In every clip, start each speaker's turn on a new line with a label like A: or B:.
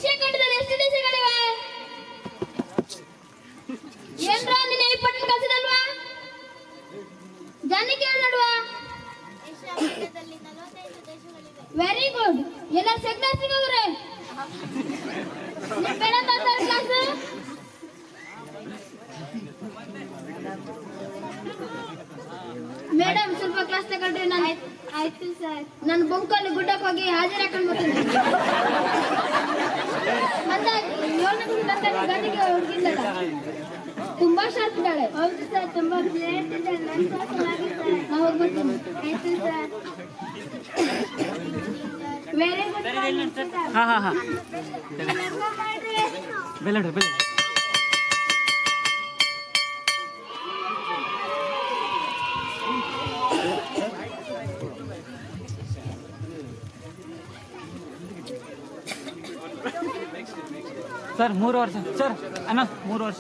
A: Asia ಖಂಡದಲ್ಲಿ ಎಷ್ಟು ದೇಶಗಳಿವೆ? ಏನ್ರ ನಿನ್ನ ಈ ಪಟ್ಟಣ ಕಲ್ಸಿದಲ್ವಾ? ಜಾನಿ ಕೇಳಲ್ವಾ?
B: ಏಷ್ಯಾ ಖಂಡದಲ್ಲಿ 45 ದೇಶಗಳಿವೆ.
A: Very good. ಎಲ್ಲ ಸೆಗ್ನಸ್ ಸಿಗೋರೆ. ನಿಮ್ಮ ಬೇಡ ತಂದ ಕ್ಲಾಸ್ ಮೇಡಮ್ ಸ್ವಲ್ಪ ಕ್ಲಾಸ್ ತಗೊಂಡ್ರೆ ನಾನು
B: ಆಯ್ತು ಸರ್.
A: ನನ್ನ ಬಂಕಲ್ಲಿ ಗುಡ್ಡಕ್ಕೆ ಹೋಗಿ ಹಾಜರಿ ಹಾಕೊಂಡು ಬರ್ತೀನಿ. ಮತ್ತೆ 7ನೇ ಕ್ಲಾಸ್ ಗಂಟೆಗೆ ಹುಡುಗಿದ್ದಲ್ಲ ತುಂಬಾ ಶಾರ್ಪ್ ಇದ್ದಾಳೆ.
B: ಹೌದು ಸರ್, ತುಂಬಾ ಗ್ರೇಟ್ ಇದೆ. ನನ್ನ ಕ್ಲಾಸ್ ಚೆನ್ನಾಗಿದೆ.
A: ನಾವು ಹೋಗಿ ಬರ್ತೀನಿ.
B: ಆಯ್ತು ಸರ್.
A: Very good.
C: ಹಾ ಹಾ ಹಾ
B: ಮಾಡ್ರಿ.
C: ಬೆಲೆ ಬೆಲೆ ಸರ್ 3 ವರ್ಷ ಸರ್ ಅಣ್ಣ 3 ವರ್ಷ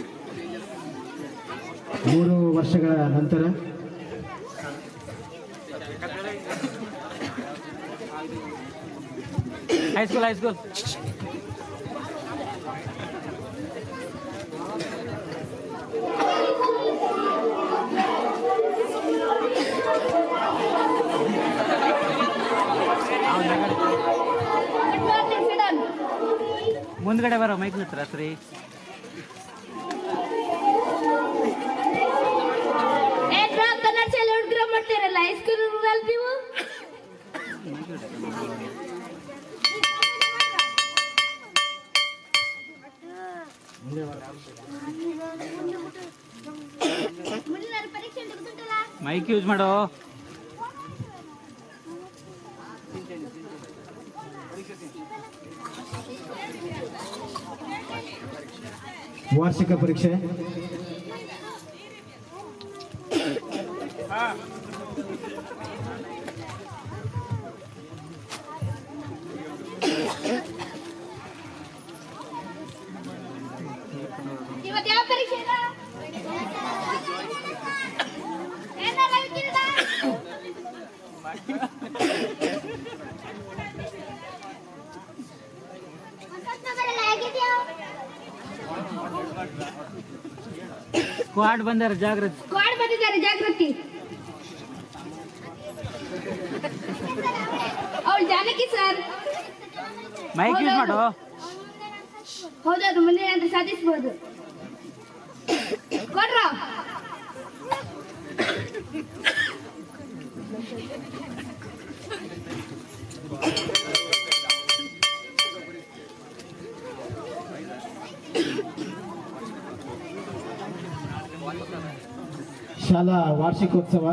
D: 3 ವರ್ಷಗಳ ನಂತರ
C: ಹೈಸ್ಕೂಲ್ ಮುಂದ್ಗಡೆ ಬರೋ ಮೈಕ್ ಹತ್ರ ಸರಿ.
A: ಕನ್ನಡ ಶಾಲೆ ಹುಡುಗರ ಮಾಡ್ತೀರಲ್ಲ ಹೈಸ್ಕೂಲ್ ನೀವು
C: ಮೈಕ್ ಯೂಸ್ ಮಾಡೋ.
D: ವಾರ್ಷಿಕ ಪರೀಕ್ಷೆ
A: ಇವತ್ತು ಯಾವ ಪರೀಕ್ಷೆ ಇಲ್ಲ? ಏನಾರ ಹೇಳ್ತೀರಾ?
C: ಸ್ಕ್ವಾಡ್ ಬಂದಾರ ಜಾಗ್ರತೆ.
A: ಸ್ಕ್ವಾಡ್ ಬಂದಿದ್ದಾರೆ ಜಾಗೃತಿ. ಅವಳು ಜಾನಕಿ ಸರ್.
C: ಮೈಕ್ ಯೂಸ್ ಮಾಡು.
A: ಹೌದೌದು, ಮುಂದೆ ಏನಾದ್ರೂ ಸಾಧಿಸಬಹುದು. ಕೊಡ್ರ
D: ಶಾಲಾ ವಾರ್ಷಿಕೋತ್ಸವ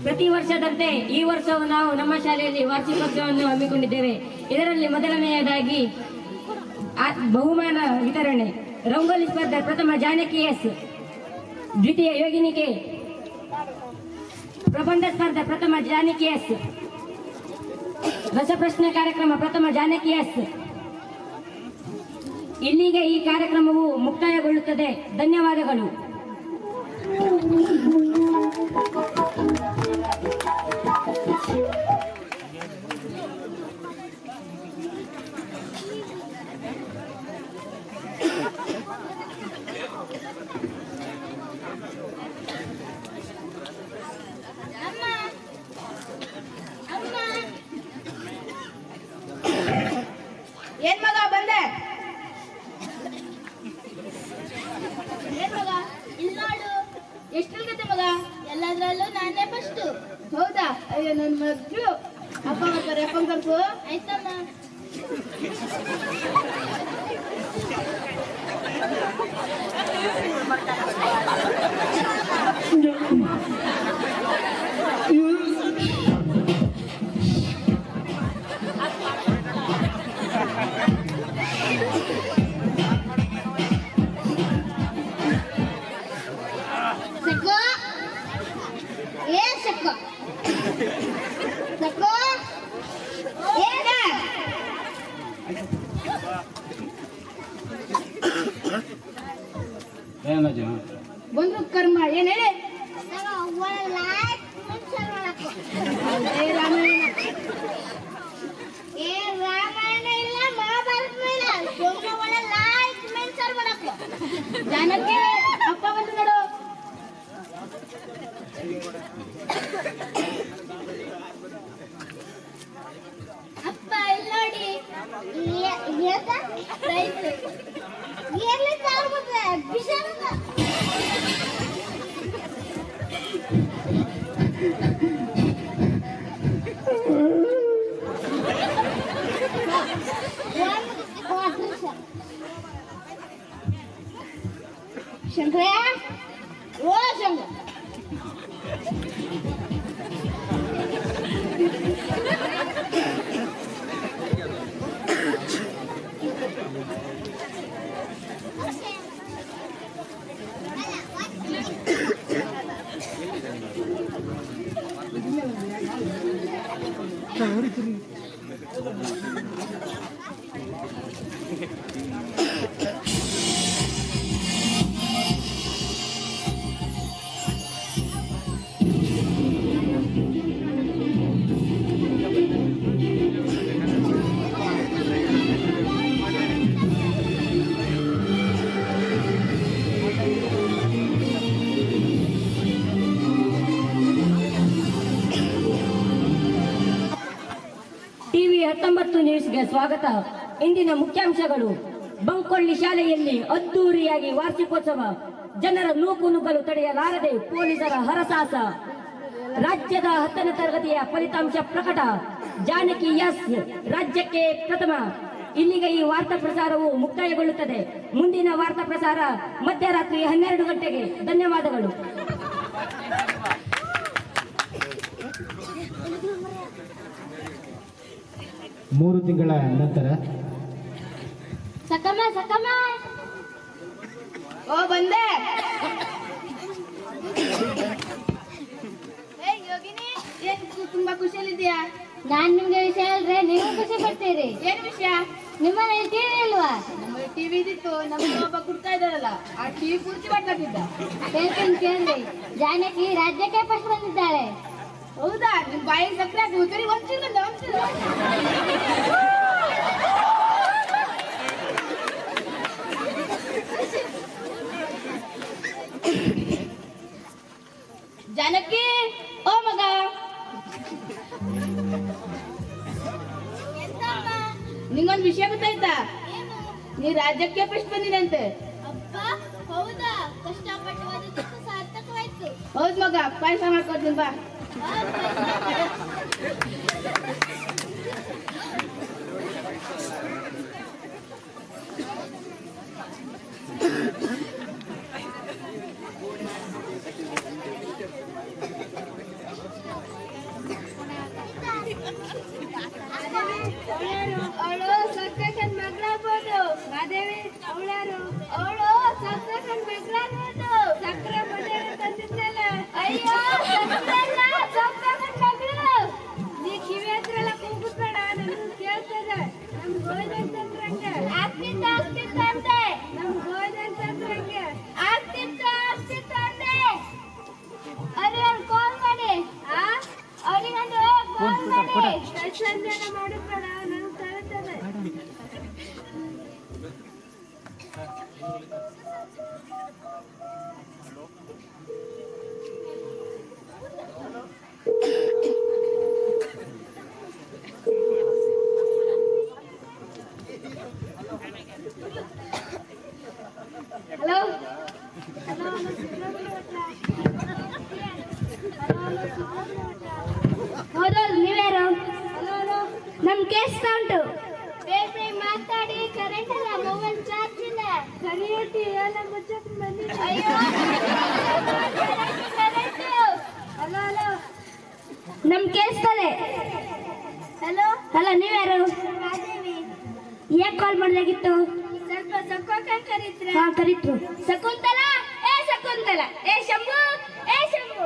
E: ಪ್ರತಿ ವರ್ಷದಂತೆ ಈ ವರ್ಷವೂ ನಾವು ನಮ್ಮ ಶಾಲೆಯಲ್ಲಿ ವಾರ್ಷಿಕೋತ್ಸವವನ್ನು ಹಮ್ಮಿಕೊಂಡಿದ್ದೇವೆ. ಇದರಲ್ಲಿ ಮೊದಲನೆಯದಾಗಿ ಬಹುಮಾನ ವಿತರಣೆ. ರಂಗೋಲಿ ಸ್ಪರ್ಧೆ ಪ್ರಥಮ ಜಾನಕಿ ಎಸ್, ದ್ವಿತೀಯ ಯೋಗಿನಿ ಕೆ. ಪ್ರಬಂಧ ಸ್ಪರ್ಧೆ ಪ್ರಥಮ ಜಾನಕಿ ಎಸ್. ರಸಪ್ರಶ್ನೆ ಕಾರ್ಯಕ್ರಮ ಪ್ರಥಮ ಜಾನಕಿ ಎಸ್. ಇಲ್ಲಿಗೆ ಈ ಕಾರ್ಯಕ್ರಮವು ಮುಕ್ತಾಯಗೊಳ್ಳುತ್ತದೆ. ಧನ್ಯವಾದಗಳು.
A: ಏನ್ ಮಗ ಬಂದೆ? ಏನ್ ಮಗ?
B: ಇಲ್ಲಾಡು,
A: ಎಷ್ಟು ಕತೆ ಮಗ?
B: ಎಲ್ಲದ್ರಲ್ಲೂ ನಾನೇ ಫಸ್ಟ್.
A: ಹೌದಾ? ಅಯ್ಯೋ ನನ್ ಮಗ್ಳು. ಅಪ್ಪ ಬರ್ತಾರೆ, ಅಪ್ಪ ಕರ್ಸು.
B: ಆಯ್ತಮ್ಮ.
A: ಸಿಕ್ಕು? ಏ ಸಕ್ಕು ಸಕ್ಕು ಏನ ಬಂದ್ರು ಕರ್ಮ ಏನ್ ಹೇಳಿ
B: ರಾಮಾಯಣ ಇಲ್ಲ ಮಹಾಭಾರತ ಇಲ್ಲ ಸುಮ್ಮನೆ ಒಳ್ಳೆ ಲೈಕ್ ಮೆನ್ಸರ್ ಮಾಡಕ್ಕೆ
A: ಜಾನಕಿ ಅಪ್ಪ ಬಂದು ನೋಡು
B: ಅಪ್ಪ ಇಲ್ಲಿ ನೋಡಿ ರೈಸ್ ಎಲ್ಲಿ ತಾಳ್ಬೋದು ಬಿಸಿಲು
A: ಶಂಕರಯ್ಯ ಓ ಶಂಕರ
E: ಟಿವಿ 19 ನ್ಯೂಸ್ಗೆ ಸ್ವಾಗತ. ಇಂದಿನ ಮುಖ್ಯಾಂಶಗಳು: ಬಂಕೊಳ್ಳಿ ಶಾಲೆಯಲ್ಲಿ ಅದ್ದೂರಿಯಾಗಿ ವಾರ್ಷಿಕೋತ್ಸವ, ಜನರ ನೂಕು ನುಗ್ಗಲು ತಡೆಯಲಾರದೆ ಪೊಲೀಸರ ಹರಸಾಹಸ, ರಾಜ್ಯದ 10ನೇ ತರಗತಿಯ ಫಲಿತಾಂಶ ಪ್ರಕಟ, ಜಾನಕಿ ಎಸ್ ರಾಜ್ಯಕ್ಕೆ ಪ್ರಥಮ. ಇಲ್ಲಿಗೆ ಈ ವಾರ್ತಾ ಪ್ರಸಾರವು ಮುಕ್ತಾಯಗೊಳ್ಳುತ್ತದೆ. ಮುಂದಿನ ವಾರ್ತಾ ಪ್ರಸಾರ ಮಧ್ಯರಾತ್ರಿ 12 ಗಂಟೆಗೆ. ಧನ್ಯವಾದಗಳು.
D: ಮೂರು ತಿಂಗಳ ನಂತರ
A: ಸಕಮ್ಮ ಸಕಮ್ಮ ಓ ಬಂದೆ
B: ಯೋಗಿನಿ
A: ಏನ್ ತುಂಬಾ ಖುಷಿಯಲ್ಲಿದ್ಯಾ?
B: ನಾನ್ ನಿಮ್ಗೆ ವಿಷಯ ಹೇಳಿದ್ರೆ ನೀವು ಖುಷಿ ಪಡ್ತೀರಿ.
A: ಏನ್ ವಿಷಯ?
B: ನಿಮ್ಮನೇಲಿ ಟಿವಿ ಇಲ್ವಾ?
A: ನಮ್ಮಲ್ಲಿ ಟಿವಿ ಇದ್ದಿತ್ತು. ನಮ್ಮ ಒಬ್ಬ ಕುಡ್ತಾ ಇದ್ದಾರಲ್ಲ, ಆ ಟಿವಿ ಪೂರ್ತಿ ಮಾಡ್ಕೊತಿದ್ದ.
B: ಹೇಳ್ತೀನಿ ಕೇಳ್ರಿ, ಜಾನಕಿ ರಾಜ್ಯಕ್ಕೆ ಫಸ್ಟ್ ಬಂದಿದ್ದಾಳೆ.
A: ಹೌದಾ? ನಿಮ್ ಬಾಯಿಗೆ ಸಕ್ಕರೆ ಹಾಕಿ ಉತ್ತರಿ ಒಂದ್ಸಿಲ್ಲ ಜಾನಕಿ ಓ ಮಗ, ನಿಂಗೊಂದ್ ವಿಷಯ ಗೊತ್ತಾಯ್ತಾ? ನೀ ರಾಜ್ಯಕ್ಕೆ ಫಸ್ಟ್ ಬಂದಿದಂತೆ.
B: ಅಪ್ಪ ಹೌದಾ? ಕಷ್ಟಪಟ್ಟು ಓದಿದ್ದಕ್ಕೂ ಸಾರ್ಥಕವಾಯ್ತು.
A: ಹೌದ್ ಮಗ, ಪಾಯಸ ಮಾಡ್ಕೊಡ್ತೀನಿ ಬಾ.
B: ಅವಳು ಸಕ್ಸನ್ ಮಗಳಾಗ್ಬೋದು. ಮಾದೇವಿ ಅವಳಾರು? ಅವಳು ಸಕ್ಸನ್ ಮಗಳಾಗ್ಬೋದು. ಸಕ್ರೆ ಮನೆ ತಂದಿದ್ದಲ್ಲ. ಅಯ್ಯೋ ಸಕ್ರಲ್ಲ, ಸಕ್ಸನ್ ಮಗಳು. ನೀ ಕಿವಿ ಹತ್ರಲ್ಲ ಕೂಗ್ಬೇಡ, ನಮ್ಗೆ ಕೇಳ್ತದೆ. ನಮ್ ಗೋಲ್ಡನ್ ತಂದ್ರಂಗೆ ಆಗ್ತಿತ್ತು ಅಂತೆ. ನಮ್ ಗೋಲ್ಡನ್ ತಂದ್ರಂಗೆ ಆಗ್ತಿತ್ತು ಅಂತೆ. ಅವ್ರಿಗೆ ಕಾಲ್ ಮಾಡಿ, ಅವ್ರಿಗೊಂದು ಕಾಲ್ ಮಾಡಿ. ಸಂಜೆನ ಮಾಡಿದ್ಬೇಡ, ನನ್ಗೆ ತಳ್ತದೆ.
A: ಹಲೋ ಹೌದು, ನೀವ್ಯಾರು? ನಮ್ ಕೇಸ್ ಉಂಟು.
B: ಬೇಬಿ ಮಾತಾಡಿ, ಕರೆಂಟ್ ಇಲ್ಲ, ಮೊಬೈಲ್ ಚಾರ್ಜ್ ಇಲ್ಲ. ಕರಿಯಟಿ ಎಲ್ಲ ಮುಚ್ಚಕ್ ಬಂದಿದೆ. ಅಯ್ಯೋ ಕರೆಂಟ್. ಹಲೋ ಹಲೋ,
A: ನಮ್ ಕೇಳಿಸ್ತದೆ.
B: ಹಲೋ
A: ಅಲ್ಲ, ನೀವ್ಯಾರು?
B: ಮಾದೇವಿ.
A: ಯಾಕೆ ಕಾಲ್ ಮಾಡ್ಲಾಗಿತ್ತು?
B: ಸ್ವಲ್ಪ ಸಕ್ಕೋಕ ಕರೀತ್ರ.
A: ಹಾ, ಕರೀತ್ರು. ಶಕುಂತಲ, ಏ ಶಕುಂತಲ, ಏ ಶಂಭು, ಏ ಶಂಭು.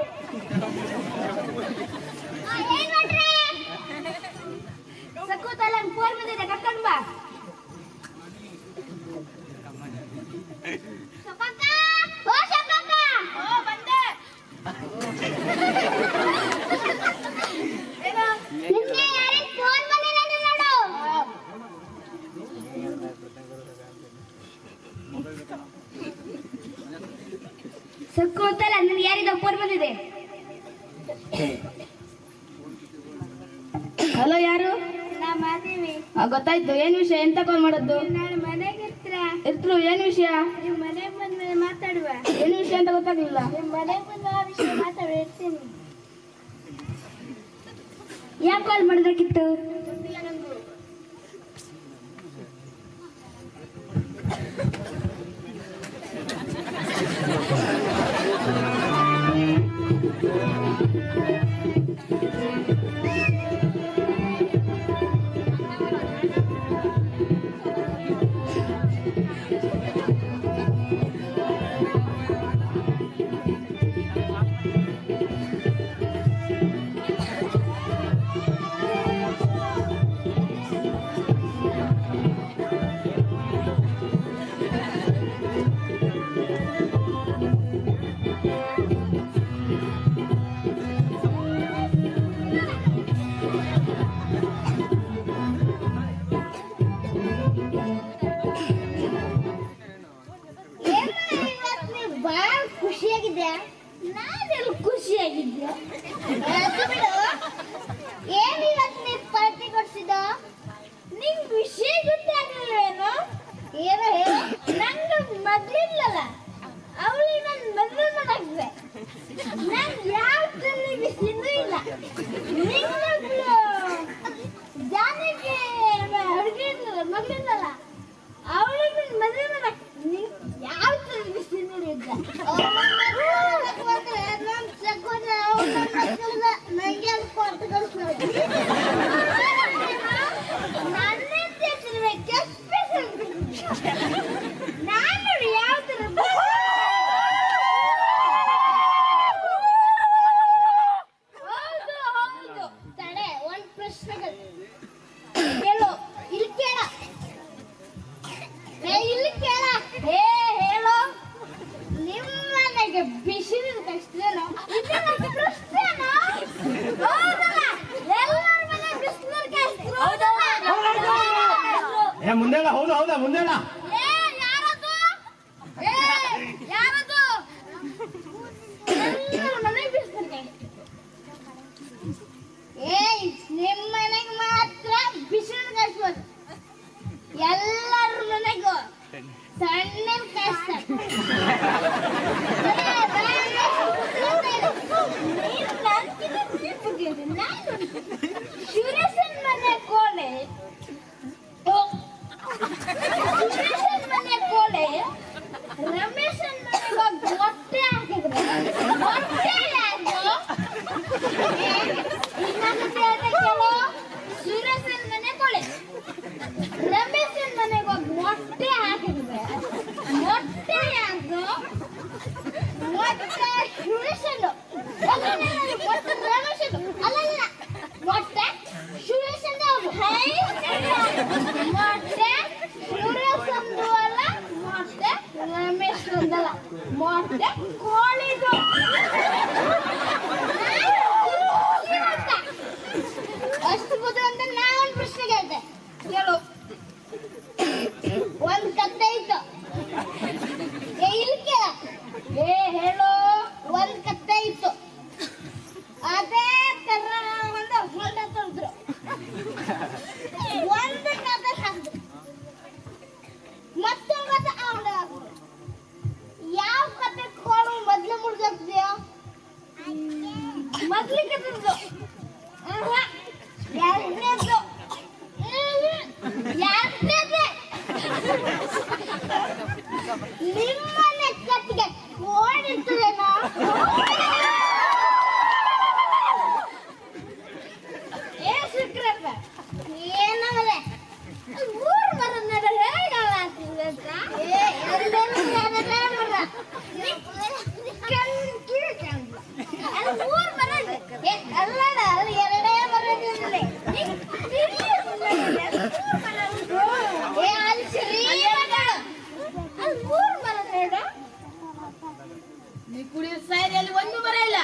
A: ಹಲೋ, ಯಾರು?
B: ನಾ ಮಾದೇವಿ.
A: ಗೊತ್ತಾಯ್ತು. ಏನ್ ವಿಷಯ? ಎಂತ ಕಾಲ್ ಮಾಡದ್ದು?
B: ನಾಳೆ ಮನೆಗೆ
A: ಇರ್ತರು. ಏನ್ ವಿಷಯ?
B: ನೀವು ಮನೆಗೆ ಬಂದ್ಮೇಲೆ ಮಾತಾಡುವ.
A: ಏನ್ ವಿಷಯ ಅಂತ ಗೊತ್ತಾಗ್ಲಿಲ್ಲ.
B: ನಿಮ್ಮ ಮನೆಗೆ ಬಂದು ಆ ವಿಷಯ ಮಾತಾಡಿ ಇರ್ತೀನಿ.
A: ಯಾಕೆ ಕಾಲ್ ಮಾಡಿದಕ್ಕಿತ್ತು?
B: ಖುಷಿಯಾಗಿದ್ದೆ. ನಾನೆಲ್ಲ ಖುಷಿಯಾಗಿದ್ದೆ. ಏನು ಇವತ್ತು ನೀವು ಪಾರ್ಟಿ ಕೊಡ್ಸಿದ? ನಿಂಗೆ ವಿಷಯ ಗೊತ್ತಾಗಲಿಲ್ವೇನೋ? ಏನೋ ಹೇಳು. ನಂಗೆ ಮೊದ್ಲಿಲ್ಲಲ್ಲ, ಅವಳಿಗೆ ನಾನು ಮದುವೆ ಮಾಡಾಕ್ದೆ. ನಂಗೆ ಯಾವ ತಲ್ಲಿ ಬಿಸಿನೂ ಇಲ್ಲ. ನಿನ್ನೊಬ್ಳು ಜಾನಕಿ ಅಡುಗೆ ಮಗಳಿಂದಲ್ಲ, ಅವಳಿಗೆ ಮದುವೆ ಮಾಡಾಕ್ ಯಾವ ತಲ್ಲಿ ಬಿಸಿನೂ ಇಲ್ಲ. ನಂಗೆ ಕೊಟ್ಟು ಕಳಿಸ್ಬೇಕು. ನಾನು ಯಾವ ತರ ಹೌದು ತಡೆ. ಒಂದು ಪ್ರಶ್ನೆ ಕೇಳು. ಇಲ್ಲಿ ಕೇಳ. ಇಲ್ಲಿ ಕೇಳ. ಹೇಳು. ನಿಮ್ಮನೆಗೆ ಬಿಸಿ ಕಷ್ಟೇನೋ? ಇದೆಲ್ಲ ಪ್ರಶ್ನೆನೋ? ಹೌದಲ್ಲ? ಎಲ್ಲರ ಮನೆ ಬಿಸಿನೀರು ಕಾಯಿಸ್ರು.
D: ಮುಂದೇಳ. ಹೌದಾ ಮುಂದೇಳ.
B: ಯಾರದು? ಎಲ್ಲರ ಮನೆಗೆ ಬಿಸಿನೀರು ಕಾಯಿಸ್ರು. ನಿಮ್ಮ ಮನೆಗೆ ಮಾತ್ರ ಬಿಸಿನೀರು ಕಾಯಿಸ್ಬೋದು. ಎಲ್ಲರ ಮನೆಗೂ ಸಣ್ಣ ಕಾಯಿಸ್ತಾರೆ. ಸುರೇಶನ್ ಮನೆ ಕೋಲೆ ರಮೇಶನ್ ಮನೆಗೆ ಮೊಟ್ಟೆ ಹಾಕಿದ್ರೆ ಮೊಟ್ಟೆ ಯಾರು? ಸುರೇಶನ್ ಮನೆ ಕೋಲೆ ರಮೇಶನ್ ಮನೆಗೆ ಮೊಟ್ಟೆ ಹಾಕಿದ್ರೆ ಮೊಟ್ಟೆ ಯಾರು? ಮೊಟ್ಟೆ ಸುರೇಶನ್. ಮೊಟ್ಟೆ ರಮೇಶನ್ ಅಲ್ಲಲ್ಲ, ಮೊಟ್ಟೆ ಸುರೇಶನ್ ಅವರು. ಮೊಟ್ಟೆ ಸುರೇಶಂದು ಅಲ್ಲ, ಮೊಟ್ಟೆ ರಮೇಶಂದಲ್ಲ, ಮೊಟ್ಟೆ ಕೋಳಿದು. ಅಷ್ಟು ಬುದ್ಧಿ ಅಂತ ನಾವೊಂದು ಪ್ರಶ್ನೆ ಕೇಳ್ತೆ. ಕೇಳು. ಒಂದು ಕತ್ತೆ ಇತ್ತು. ಇಲ್ಲಿ ಕೇಳ. ಹೇಳು. ಒಂದು ಕತ್ತೆ ಇತ್ತು. ಅದೇ ತರ ಒಂದು ಹೊಂಡ ತೊಳೆದ್ರು. ಒಂದು ಕತೆ ಹಾಕಿದ್ರು, ಮತ್ತೊಂದು ಕತೆ ಆ ಹೊಂಡ ಹಾಕಿದ್ರು. ಯಾವ ಕತೆ ಕೋಳು ಮೊದ್ಲು ಮುಡ್ದಾಕ್ತೀಯ? ಮೊದ್ಲಿಗೆ ತಿಂದು. ಎರಡನೇದು. ನಿಮ್ಮನೆ ಕತ್ತಿಗೆ ಓಡಿರ್ತದೇನೋ? ಶುಕ್ರಪ್ಪ ಏನವಲೆ ಊರ್ ಮರ ನಡ ಹೇಗಲ್ಲ ಊರ್ ಮರ ಅಲ್ಲ, ಅಲ್ಲಿ ಎರಡೇ ಮರ
A: ನೀ ಕುಡಿಯೋ ಸಾರಿಯಲ್ಲಿ ಒಂದು ಮರ ಇಲ್ಲ.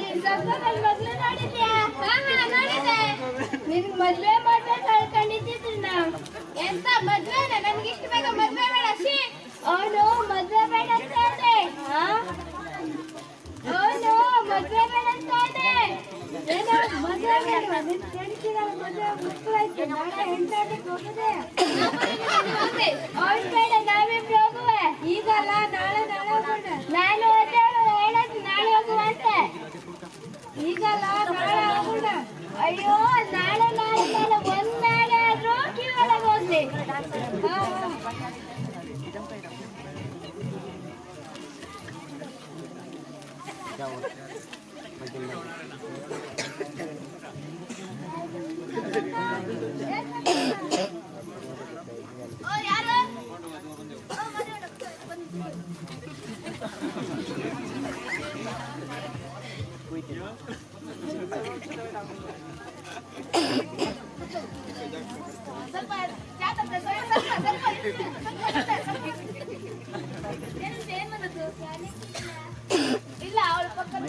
B: ನೀನ್ ಸಂಘದಲ್ಲಿ ಮದ್ವೆ ನೋಡಿದ್ಯಾ? ನೋಡಿದ್ದೆ. ನಿನ್ ಮದ್ವೆ ಕಳ್ಕೊಂಡಿದ್ದಿದ್ರು ನಾವು. ಎಂತ ಮದ್ವೆನ? ನನ್ಗೆ ಇಷ್ಟು ಬೇಗ ಮದ್ವೆ ಬೇಡ. ಅವನು ಮದ್ವೆ ಬೇಡ ಅಂತ ಹೇಳ್ದೆ. ಅವನು ಮದ್ವೆ ಬೇಡ ಅಂತ ಹೇಳ್ದೆ. ಏನೋ ಮದ್ವೆ ಬೇಡ. ನಿನ್ ಫ್ರೆಂಡ್ಸಿನ ಮದ್ವೆ ಮುಗ್ದಾಯ್ತು. ನಾಳೆ ಹೆಣ್ಣಾಟಕ್ಕೆ ಹೋಗದೆ. ಅವ್ನು ಬೇಡ, ನಾವಿಬ್ರು ಹೋಗುವೆ. ಈಗಲ್ಲ, ನಾಳೆ ಹೋಗೋಣ. ನಾನು ಹೇಳೋದು ನಾಳೆ ಹೋಗುವಂತೆ. ಈಗಲ್ಲ, ನಾಳೆ ಹೋಗೋಣ. ಅಯ್ಯೋ, ನಾಳೆ ಒಂದ್ ನಾಳೆ ಆದ್ರೂ ಕ್ಯೂ ಒಳಗೆ ಹೋಗ್ಲಿ. ಇಲ್ಲ, ಅವಳ ಪಕ್ಕದ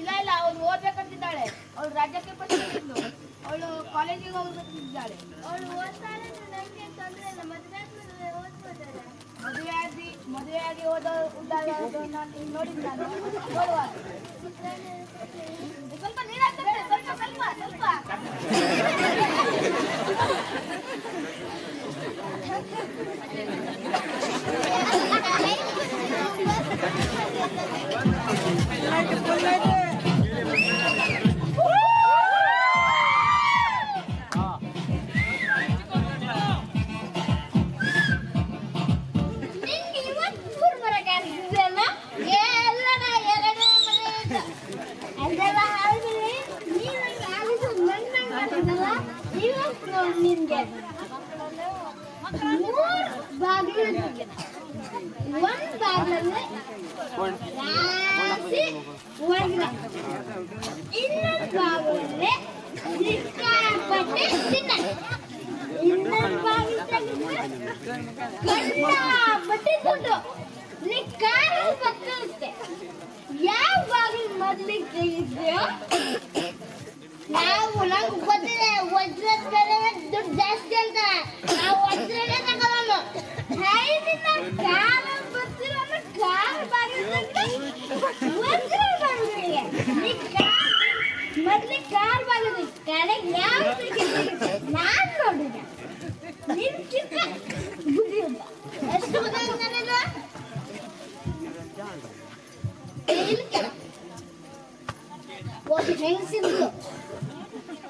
B: ಇಲ್ಲ, ಅವಳು ಓದ್ಬೇಕಂತಿದ್ದಾಳೆ. ಅವಳು ರಾಜ್ಯಕ್ಕೆ ಬಂದಿದ್ದು. ಅವಳು ಕಾಲೇಜಿಗೆ ಹೋಗ್ಬೇಕಂತಿದ್ದಾಳೆ. ಅವಳು ಓದ್ತಾಳೆ. ನನಗೆ ತೊಂದರೆ ಇಲ್ಲ. ಮದುವೆಯಾಗಿ ನೋಡಿದ್ ನಾನು. ಸ್ವಲ್ಪ ನೀರಾಗ್ತದೆ. ಸ್ವಲ್ಪ ನಿನ್ಗೆ 3 ಬಾಗಿಲು. ಒಂದ್ ಬಾಗಿಲಲ್ಲಿ ರಾಶಿ ಒಣಗಿದ. ಇನ್ನೊಂದು ಬಾಗಿಲಲ್ಲಿ ಸಿಕ್ಕಾಪಟ್ಟೆ ಚಿನ್ನ. ಇನ್ನೊಂದು ಬಾಗಿಲು ಗಂಡಾಪಟ್ಟೆ ದುಡ್ಡು. ನೀ ಕಾರು ಬರ್ತದೆ. ಯಾವ ಬಾಗಿಲು ಮೊದಲಿಗೆ ತೆಗಿದ್ಯೋ? ನಂಗೆ ಗೊತ್ತಿದೆ, ವಜ್ರದ ಬೆಲೆ ದುಡ್ಡು ಜಾಸ್ತಿ ಅಂತ. ನಾವು ವಜ್ರನೇ ತಗೊಳ್ಳೋನು. ಕಾರು ಬರ್ತಿರೋ ಕಾರು ಬಾಗಿಲು ವಜ್ರ ಬಾಗಿಲಿಗೆ ಮೊದ್ಲಿಗೆ ಕಾರ್ ಬಾಗಿಲು ಕಡೆಗೆ ಯಾವ ನಾನು ನೋಡಿದೆ. ನಿನ್ ಚಿಕ್ಕ ಬುದ್ಧಿ ಇಲ್ಲ. ಎಷ್ಟು ಬುದ್ಧಿ ಒಂದು ಹೆಂಗಸಿದ್ರು.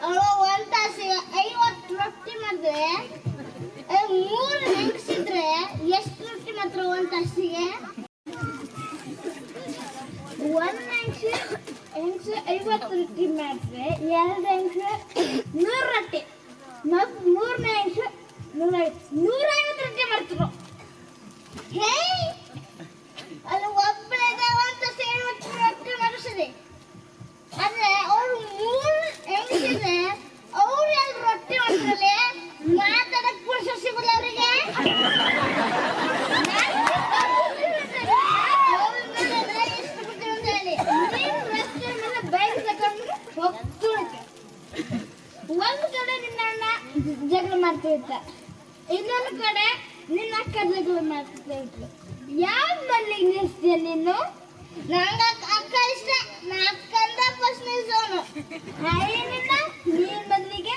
B: ಅವಳು ಒಂದ್ ತಾಸಿಗೆ 50 ರೊಟ್ಟಿ ಮಾಡಿದ್ರೆ 3 ಹೆಂಗಸಿದ್ರೆ ಎಷ್ಟು ರೊಟ್ಟಿ ಮಾತ್ರ ಒಂದ್ ತಾಸಿಗೆ? ಒಂದ್ ಹೆಂಗಸು 50 ರೊಟ್ಟಿ ಮಾಡಿದ್ರೆ 2 ಹೆಂಗಸು 100 ರೊಟ್ಟಿ. 3ನೇ ಹೆಂಗಸು 150 ರೊಟ್ಟಿ ಮಾಡ್ತಿದ್ರು. ಹೇ, ಅಲ್ಲಿ ಒಬ್ಬಳೆ ಒಂದ್ ತಾಸಿಗೆ 50 ರೊಟ್ಟಿ ಮಾಡಿಸಿದೆ. ಆದ್ರೆ ಅವ್ರು 3 ಹೆಂಗಸಿದ್ರೆ ಅವ್ರು 2 ರೊಟ್ಟಿ ಮಾಡ್ತಾರೆ. ಮಾತಾಡಕ್ ಪುರುಷ ಸಿಗುಲ್ಲ ಅವರಿಗೆ. ಒಂದು ಕಡೆ ನಿನ್ನ ಅಣ್ಣ ಜಗಳ ಮಾಡ್ತಿರ್ತ, ಇನ್ನೊಂದು ಕಡೆ ನಿನ್ನ ಅಕ್ಕ ಜಗಳ ಮಾಡ್ತಿರ್ತ. ಯಾವ್ದು ಮಲ್ಲಿಗೆ ನಿಲ್ಸ್ತೀಯ ನೀನು? ನಂಗ ಅಕ್ಕ ಇಷ್ಟ. ನಾ ಅಕ್ಕಂದ ಫಸ್ಟ್ ನಿಲ್ಸೋನು. ನೀನ್ ಬದಲಿಗೆ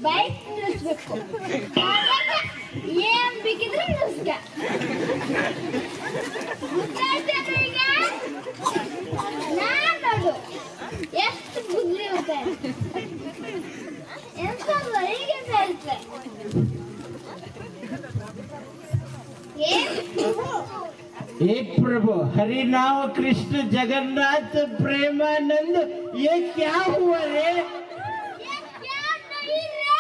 B: ಬೈಕ್ ನಿಲ್ಲಿಸ್ಬೇಕು. ಏನ್ ಬೇಕಿದ್ರೆ ನಿಲ್ಸ್ಕ. ಈಗ ನಾನ್ ನೋಡು ಎಷ್ಟು ಬುದ್ಧಿ ಇರುತ್ತೆ. ಎಂತಲ್ಲ ಹೀಗೆ ಹೇಳ್ತೆ.
D: हे प्रभु, हरि नाम कृष्ण जगन्नाथ प्रेमानंद, ये क्या हुआ रे?
B: ये क्या नहीं रे?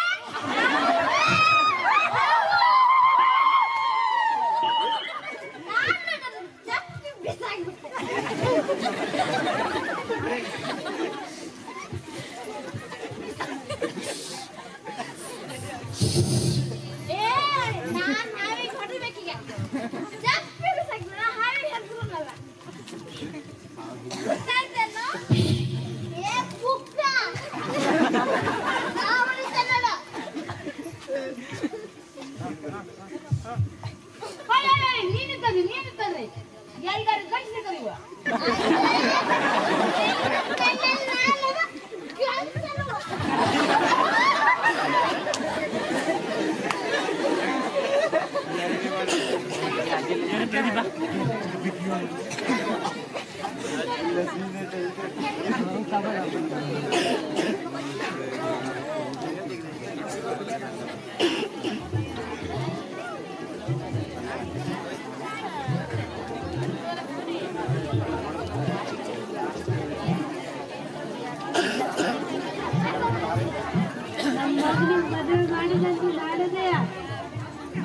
B: ನಮ್ಮ ಮಗನಿಗೆ ಮದುವೆ ಮಾಡಿದಂತೂ ಮಾಡೋದೆಯ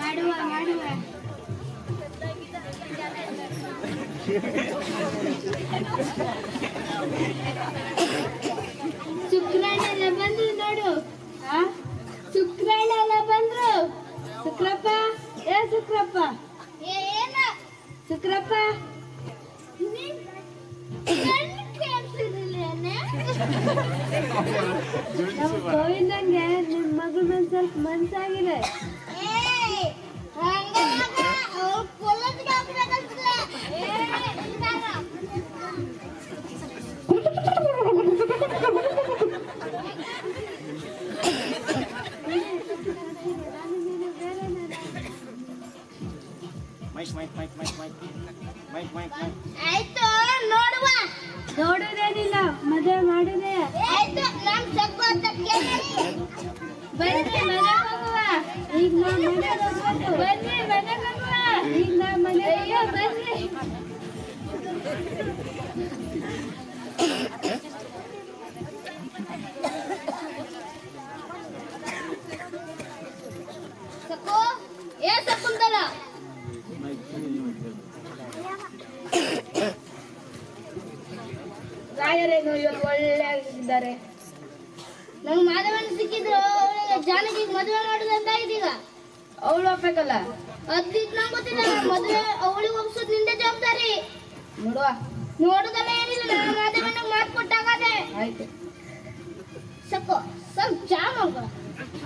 B: ಮಾಡುವ ಮಾಡುವ ಶುಕ್ರಣ್ಣ ಬಂದ್ರು ನೋಡು. ಶುಕ್ರಣ್ಣ ಬಂದ್ರು. ಶುಕ್ರಪ್ಪ ಏ ಶುಕ್ರಪ್ಪ
A: ಏನ
B: ಶುಕ್ರಪ್ಪ ನಮ್ಮ ಗೋವಿಂದಂಗೆ ನಿಮ್ ಮಗನ ಸ್ವಲ್ಪ ಮನ್ಸಾಗಿದೆ.
A: ಆಯ್ತು ನೋಡುವ.
B: ನೋಡೋದೇನಿಲ್ಲ, ಮದುವೆ ಮಾಡೋದೇ.
A: ಆಯ್ತು ನಮ್ ಸಕ್ಕು ಅಂತ ಕೇಳಿ
B: ಬನ್ನಿ ಮನೆ ಹೋಗುವ. ಈಗ ನಾ ಮನೆ ಹೋಗ್ಬೇಕು. ಬನ್ನಿ ಮನೆ ಹೋಗುವ. ಈಗ ನಾ ಮನೆ ಅಯ್ಯೋ ಬನ್ನಿ.
A: ಸಕ್ಕು ಏ ಸಕ್ಕುಂತಲ
B: ರಾಯರೇನು ಇವತ್ತು ಒಳ್ಳೆಯಿದ್ದಾರೆ.
A: ನಂಗೆ ಮಾಧವನ್ ಸಿಕ್ಕಿದ್ರು ಅವಳಿಗೆ ಜಾನಕಿಗೆ ಮದುವೆ ಮಾಡುದಂತ ಇದೀಗ.
B: ಅವಳು ಹೋಗ್ಬೇಕಲ್ಲ.
A: ಅದ್ದಿದ್ ನಂಗೆ ಗೊತ್ತಿಲ್ಲ. ಮದುವೆ ಅವಳಿಗೆ ಒಪ್ಸೋದ್ ನಿಂದೆ ಜವಾಬ್ದಾರಿ.
B: ನೋಡುವ.
A: ನೋಡುದಲ್ಲ ಏನಿಲ್ಲ, ನಾನು ಮಾಧವನಿಗೆ ಮಾತು ಕೊಟ್ಟಾಗದೆ.
B: ಆಯ್ತು.
A: ಸಕ್ಕು ಸ್ವಲ್ಪ ಚಾ ಮಾಡ್ಕೊ.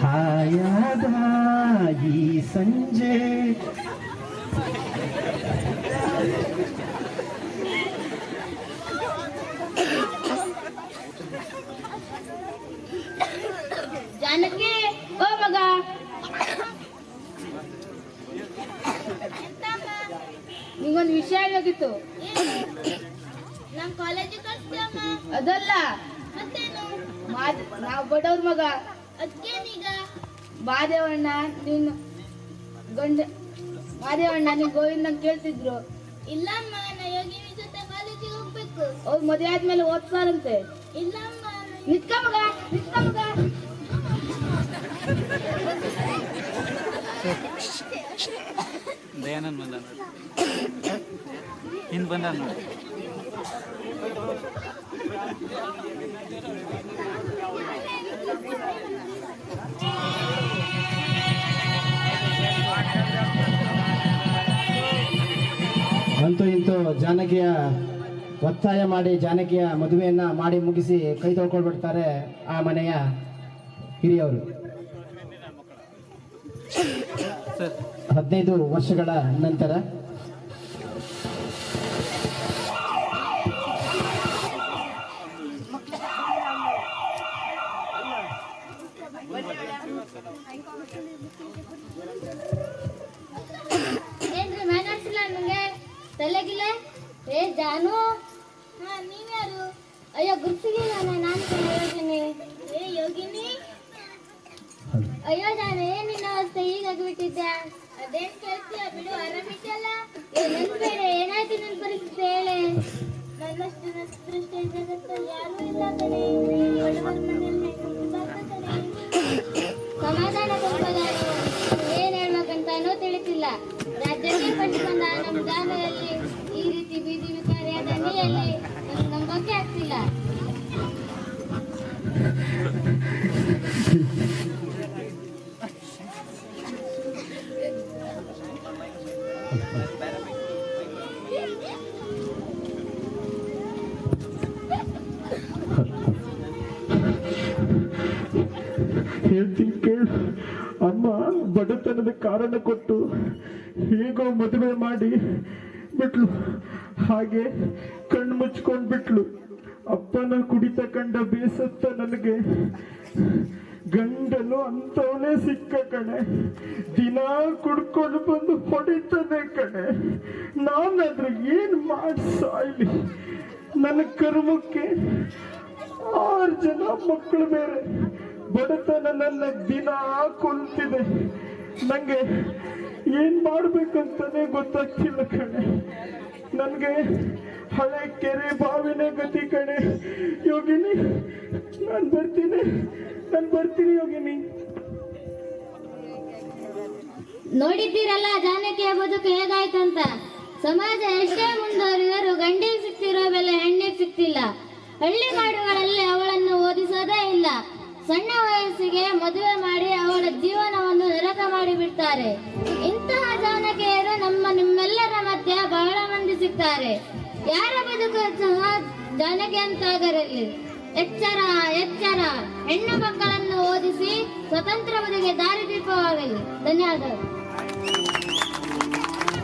D: ಹಾಯಾದ ಈ ಸಂಜೆ
A: ಜಾನಕಿ ಓ ಮಗ.
B: ನಿಂಗೊಂದು ವಿಷಯ ಹೇಳ್ಬೇಕಿತ್ತು.
A: ನಮ್ ಕಾಲೇಜಿಗೆ ಕಳಿಸ್ತೀಯಮ್ಮ.
B: ಅದಲ್ಲ,
A: ಮತ್ತೇನು?
B: ನಾವು ಬಡವ್ರ ಮಗ.
A: ಅದ್ಕೇನೀಗ?
B: ಮಾದೇವಣ್ಣ ನಿನ್ನ ಗಂಡ ಮಾದೇವಣ್ಣ ನಿನ್ ಗೋವಿಂದನ್ ಕೇಳ್ತಿದ್ರು.
A: ಇಲ್ಲಮ್ಮ, ನಾ ಯೋಗಿನಿ ಜೊತೆ ಕಾಲೇಜಿಗೆ ಹೋಗ್ಬೇಕು.
B: ಅವ್ರು ಮದುವೆ ಆದ್ಮೇಲೆ ಓದ್ತಾರಂತೆ.
A: ಇಲ್ಲಮ್ಮ.
B: ನಿತ್ಕ ಮಗ, ನಿತ್ಕ ಮಗ.
C: ದಯಾನಂದ್ ಬಂದ ನೋಡಿ, ಹಿಂದ್ ಬಂದ ನೋಡಿ.
D: ಅಂತೂ ಇಂತೂ ಜಾನಕಿಯ ಒತ್ತಾಯ ಮಾಡಿ ಜಾನಕಿಯ ಮದುವೆಯನ್ನ ಮಾಡಿ ಮುಗಿಸಿ ಕೈ ತೊಳ್ಕೊಳ್ಬಿಡ್ತಾರೆ ಆ ಮನೆಯ ಹಿರಿಯವರು.
C: ಸರ್
D: 15 ವರ್ಷಗಳ ನಂತರ
A: ಏನ್ರಿ ಮ್ಯಾನರ್ಸಿಲ್ಲ ನಂಗೆ ತಲೆಗಿಲ್ಲ. ಏ ಜಾನು. ಹಾ ನೀವ್ಯಾರು? ಅಯ್ಯೋ ಗುರ್ಸಿಗಿಲ್ಲ, ನಾನು ಯೋಗಿನಿ. ಏ ಯೋಗಿನಿ. ಅಯ್ಯೋ ಜಾನು, ಏನ್ ನಿನ್ನ ಅವಸ್ಥೆ ಹೀಗಾಗ್ಬಿಟ್ಟಿದ್ದೆ? ಅದೇನ್ ಕೇಳ್ತೀಯ ಬಿಡು, ಆರಾಮಿದ್ದಲ್ಲ. ನನ್ ಬೇಡ, ಏನಾಯ್ತು ನನ್ನ ಪರಿಸ್ಥಿತಿ ಹೇಳೆ. ನನ್ನಷ್ಟು ನಷ್ಟದೃಷ್ಟಿ ಜಗತ್ತಲ್ಲಿ ಯಾರೂ ಇಲ್ಲ ಕಣೆ. ಬಡವರ ಮನೆಯಲ್ಲಿ ಸಮಾಧಾನ ಕೊಡ್ಬೋದಾರು. ಏನ್ ಹೇಳ್ಬೇಕಂತಾನೂ ತಿಳಿಸಿಲ್ಲ. ರಾಜ್ಯಕ್ಕೆ ಪಟ್ಟು ಬಂದ ನಮ್ಮ ಗ್ರಾಮದಲ್ಲಿ ಈ ರೀತಿ ಬೀದಿ ವಿಕಾರಿಯ ದಂಡಿಯಲ್ಲಿ ನಂಬಕ್ಕೆ ಆಗ್ತಿಲ್ಲ.
F: ಹೇಳ್ತೀನಿ ಕೇಳು. ಅಮ್ಮ ಬಡತನದ ಕಾರಣ ಕೊಟ್ಟು ಹೇಗೋ ಮದುವೆ ಮಾಡಿ ಬಿಟ್ಲು. ಹಾಗೆ ಕಣ್ಣು ಮುಚ್ಕೊಂಡ್ ಬಿಟ್ಲು. ಅಪ್ಪನ ಕುಡಿತ ಕಂಡ ಬೇಸತ್ತ ನನಗೆ ಗಂಡನು ಅಂತವನೇ ಸಿಕ್ಕ ಕಣೆ. ದಿನ ಕುಡ್ಕೊಂಡು ಬಂದು ಹೊಡಿತಾನೆ ಕಣೆ. ನಾನಾದ್ರೆ ಏನ್ ಮಾಡಿ ಸಾಯ್ಲಿ. ನನ್ನ ಕರ್ಮಕ್ಕೆ 6 ಜನ ಮಕ್ಕಳು ಬೇರೆ. ಬಡತನ ನನ್ನ ದಿನ ಕೊಲ್ತಿದೆ. ನಂಗೆ ಏನ್ ಮಾಡ್ಬೇಕಂತಾನೆ ಗೊತ್ತಾಗ್ತಿಲ್ಲ ಕಣೆ. ನನ್ಗೆ ಹಳೆ ಕೆರೆ ಬಾವಿನೇ ಗತಿ ಕಣೆ. ಯೋಗಿನಿ, ನಾನು ಬರ್ತೀನಿ ಯೋಗಿನಿ.
A: ನೋಡಿದ್ದೀರಲ್ಲ ಜಾನಕಿಯ ಬದುಕು ಹೇಗಾಯ್ತಂತ. ಸಮಾಜ ಎಷ್ಟೇ ಮುಂದುವರಿದರೂ ಗಂಡಿಗೆ ಸಿಕ್ತಿರೋ ಬೆಲೆ ಹೆಣ್ಣಿಗೆ ಸಿಕ್ತಿಲ್ಲ. ಹಳ್ಳಿ ಕಾಡುಗಳಲ್ಲಿ ಅವಳನ್ನು ಓದಿಸೋದೇ ಇಲ್ಲ. ಸಣ್ಣ ವಯಸ್ಸಿಗೆ ಮದುವೆ ಮಾಡಿ ಅವಳ ಜೀವನವನ್ನು ನರಕ ಮಾಡಿ ಬಿಡ್ತಾರೆ. ಇಂತಹ ಜಾನಕಿಯರು ನಿಮ್ಮೆಲ್ಲರ ಮಧ್ಯೆ ಬಹಳ ಮಂದಿ ಸಿಗ್ತಾರೆ. ಯಾರ ಬದುಕು ಸಹ ಜಾನಕಿ ಅಂತಾಗರಲ್ಲಿ. ಎಚ್ಚರ ಎಚ್ಚರ, ಹೆಣ್ಣು ಮಕ್ಕಳನ್ನು ಓದಿಸಿ ಸ್ವತಂತ್ರ ಬದುಕಿಗೆ ದಾರಿದೀಪವಾಗಲಿ. ಧನ್ಯವಾದಗಳು.